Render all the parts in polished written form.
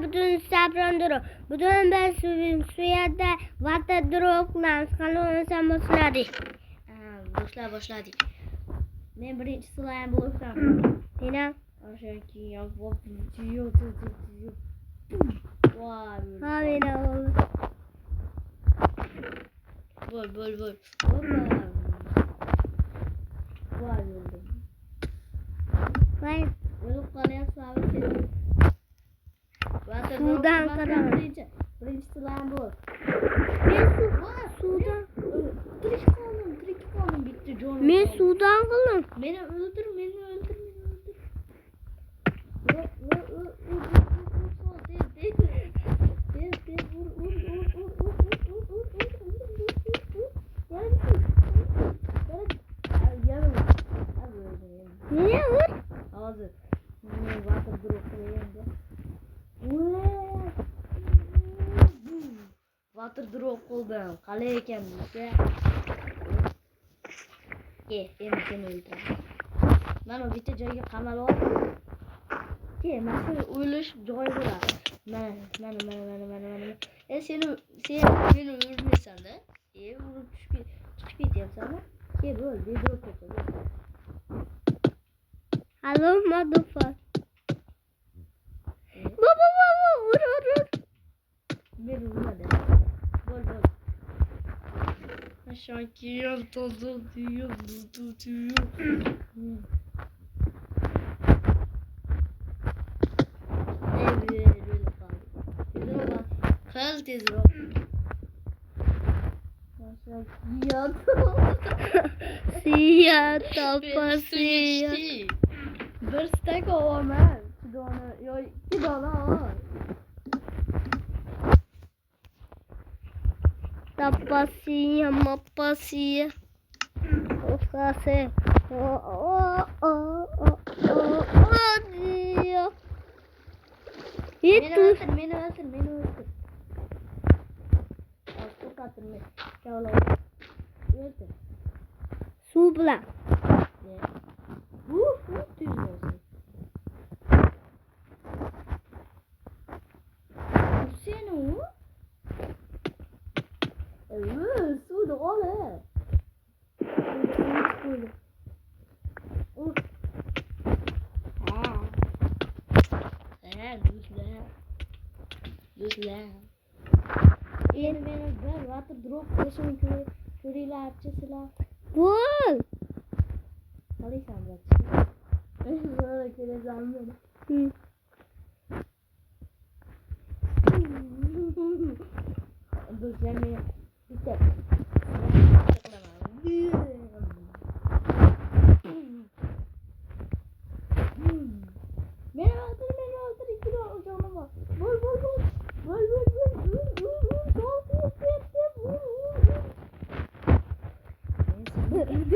butun sabrandırı. Butun ben suyada vata droglan. Kalonsan başladı. Başladı. Men birinchi slayam bo'lsam. Nina. O'shanki yo'q. Voy. Ha mena oldu. Bo'l. Voy o'ldim. Vay. O'lib qolyapsan sen. Sudan qadam. Birinchi slayam bo'l. Men sudan. Tirik qoldim bitti jonim. Men sudan qildim. Meni o'ldir. Nene vur. Hozir. Men vaqt durib Water drop qildim. Qalay ekan desa. Endi seni o'ldiraman. Mana bitta joyga qamalib oldim. Mana shu o'lish joyi bo'ladi. Mana. Sen meni o'lmaysan-da. Urib chiqib ketyapsan-da. Bo'l, bedrop ketdi. Hello motherfucker. Baba vur. Men urmadim. Bo'l. Aşağıki tozu diyor. Tezro. Sia tapasya. Bir stek olamaz. İki dona var. Tapasya mapasya. Okase. Diyor. Beni öldür. Çok atırma. Şöyle öldür. Su bilan. Bu düz olsun. Sen o? Su da ola. Düzle. Endi meni bir water drop qilishim ko'ringlar sizlar. Bo'l. Qalaysan bratishka? Böyle kelasan beni. Dur sen beni bitti. Beni öldür 2 canım var. Vur. Vur.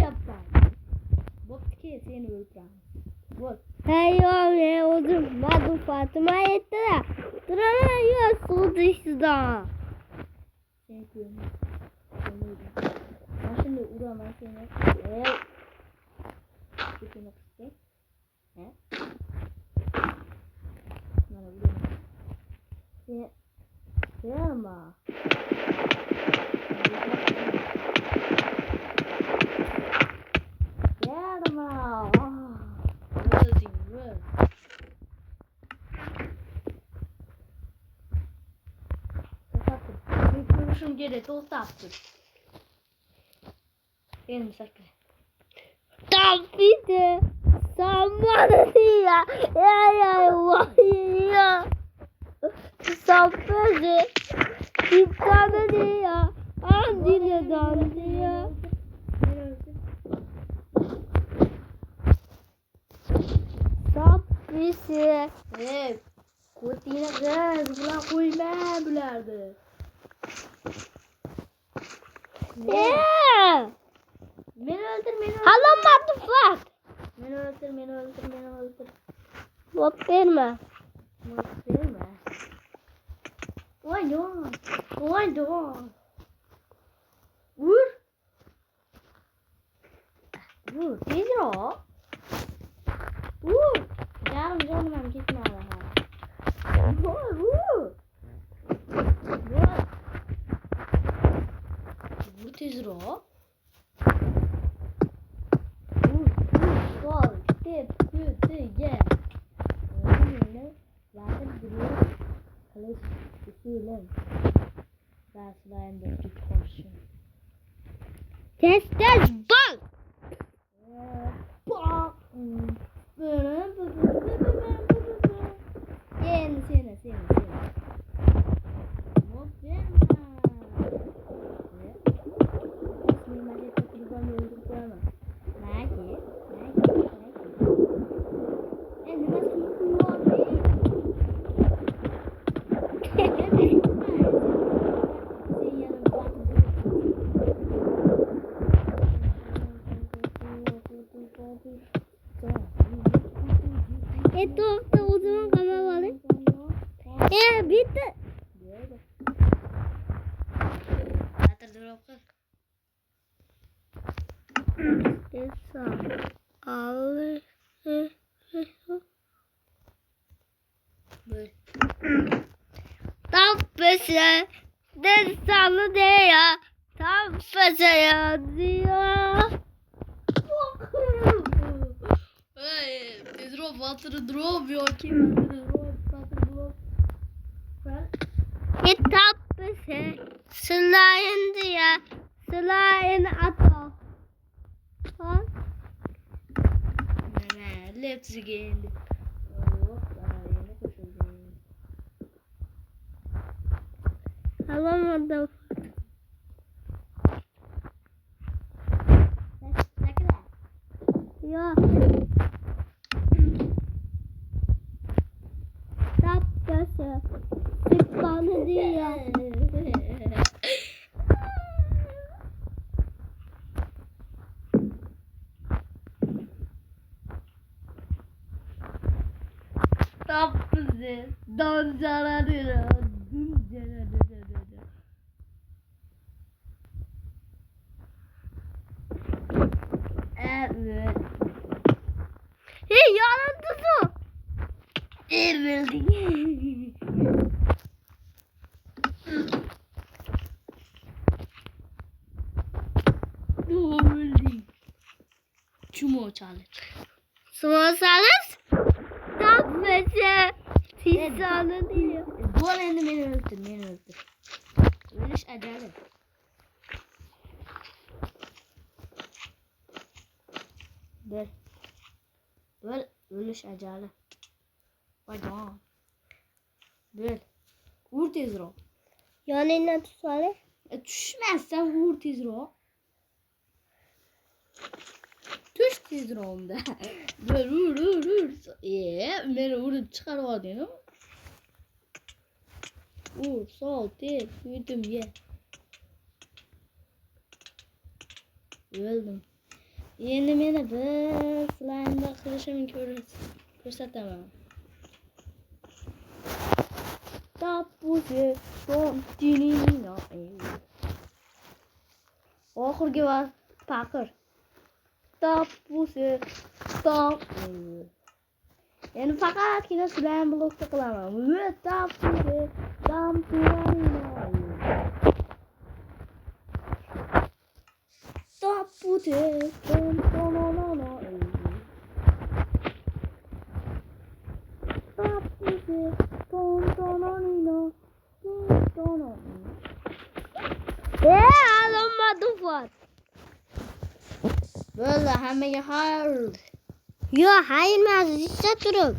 Yapma. Bak ki seni öldüreceğim. Vur. Hey oğlum Madu Fatıma yetti de. Duramıyor su dışında. Seni görüyorum. Ben şimdi uğramam seni. Bitirmek istedim. Bana vuruyorum. Seni ama. Yarma. Öldüm. Bir kuruşum geri dostattım. Benim sakın. Tabii de. Sanmadı ya. Vay ya. Sanmadı. Bir tane de ya. Andile dandı ya. Sapisi. Kutine kız. Bulan koyma bulardı. Beni öldür. Hello motherfucker. Beni öldür. Bak verme. Why not? Vur. Pedro. Vur. Canım gitme daha. Vur. tezroq. Sol, tep, kötüge. Öyle zaten duruyor. Kılıç usulüm. Derslerinde bir konuşun. Tez bal. Bak. Seni. Etrafta o zaman kamera var. Bitti. Esa. Al. Böyle. Tapısı. Destanı diye. Tapısı diyor. Hey, Pedro Water Drop yok ki. Water Drop. Tapısı. Slayın diye. Slayın atı. Ha? Let's get. Oh, yeni koşuldu. Alamadım. Ya. Tapısı. Sıkmanı diye. Tapısı. Danzara. Evet. Hey yanıntısı. Evet. Öldü. Çumo challenge. Sorsanız tapısı. Tisanı diyor. Bu endi beni öldür. Ölüş acayip. Böyle ölüş acayip. Vay canım. Böyle. Vur tezroq. Yanına tutsana. Düşmezsen vur tezroq. Düş tezroqda. Böyle vur. Meni urib chiqarib yubording. Vur, sol, tep, yutib ye. Öldüm. Endi meni bir slime'da qilishimni ko'rsataman. Tapısı. Oxirgi var. Paqir. Tapısı. Endi faqatgina slime blokda qilaman. Tapısı. Alamadım Fuat. Böyle hammaga hayır. Yo hayır işte durup.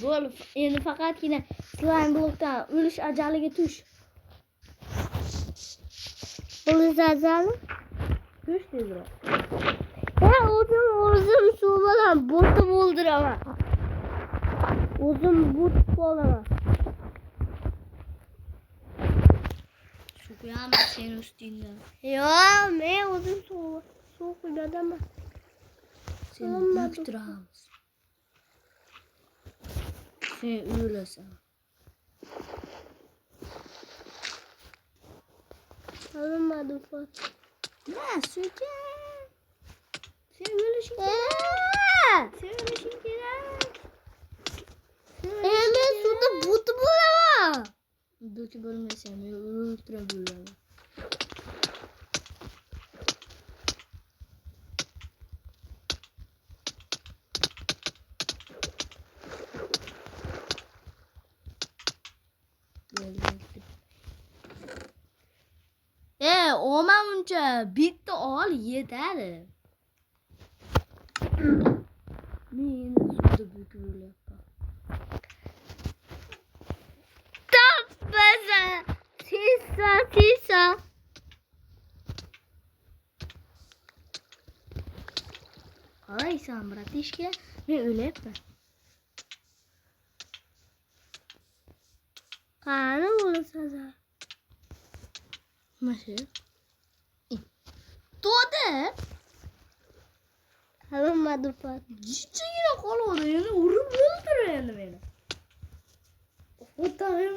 Böyle endi faqatgina slime blokdan o'lish ajaliga tush. Bunu zaten. Tush tezroq. Uzun su olan botu buldur ama. Uzun but olamaz. Şu kıyamet senin üstünden. Ya ne uzun su kullanamaz. Sen büyüktür ağız. Sen öylesin. Alamadım Fuat. Ne sütü? Sen öylesin ki. Sen öylesin ki. Hemen suda but bulamaz. Dökü bölmesem öldürebilirim. olma uncha. Bitta ol yetadi. Meni suvda bukib o'lyapman. Tappaza. Tisa. Qaraysan, bratishka, men o'lyapman. Qani bo'lasan? Mana to'da Hammadi pat. jichchagina qoladi, endi urib o'ldir endi meni. O'tag'im.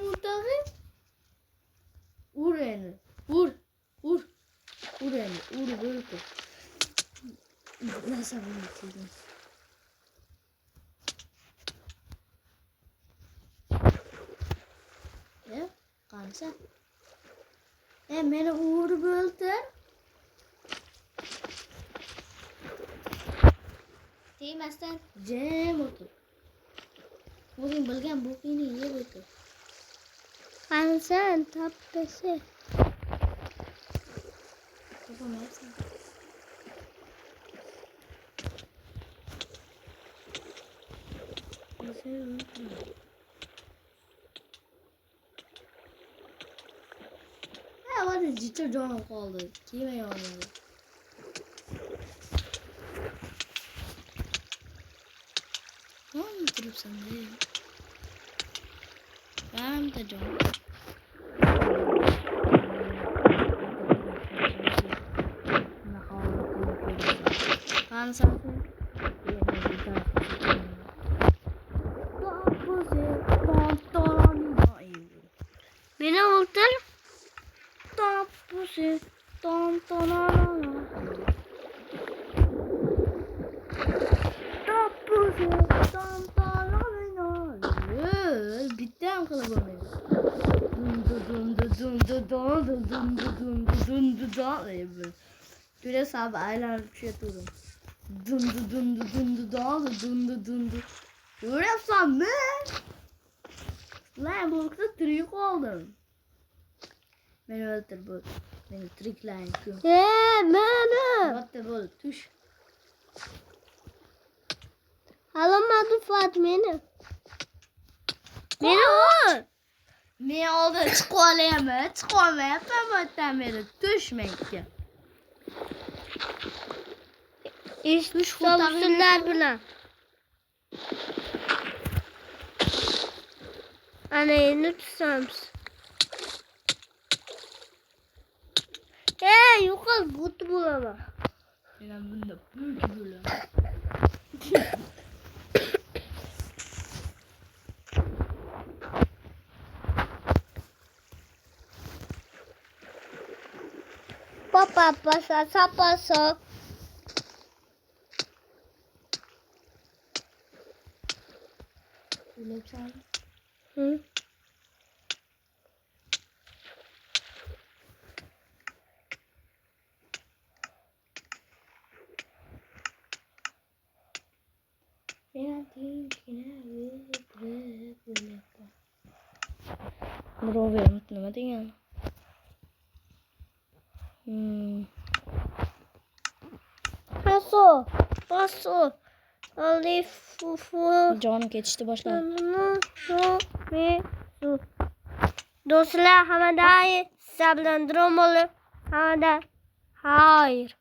Ur endi. Ur endi. Urib o'ldir. Nasıl unutuldu? Qancha? Meni urib o'ldir. Tegmasdan jim o'tir. O'zing bilgan bo'qingni yeb o'tir. Qanisan tappasi. Topamayapsan. Hadi jicha jonim qoldi. Kiyim yonimda. Turibsan de. Ben de jonim. Qansan? Meni o'ldir. Tappusi tontonana. Tappusi tontonana. Bitti mi kılıbı benim? Dun. Böyle sabah aylanıp şey yapıyorum. Dun. Böyle yapsam ne? Lan bu kız trik oldum. Beni öldür bu. Beni trikleyin. Meni. Battı bu. Tuş. Alamadı Fat meni. Meni ol. Men oldin chiqolyapman batdan beri tushmaydi. İş savsunlar bilan. Ana endi tutamiz. Yo'qol but bo'laman. Men bunda bo'lib bo'laman. Papa pasa. O'ylabsan? Hı? Men tinchgina o'lyapman. Birovga nima degan? Paso. Alifu. Jonim ketishdi boshladi. Do'stlar hammadan sablandrom bo'lib, hammadan hayır.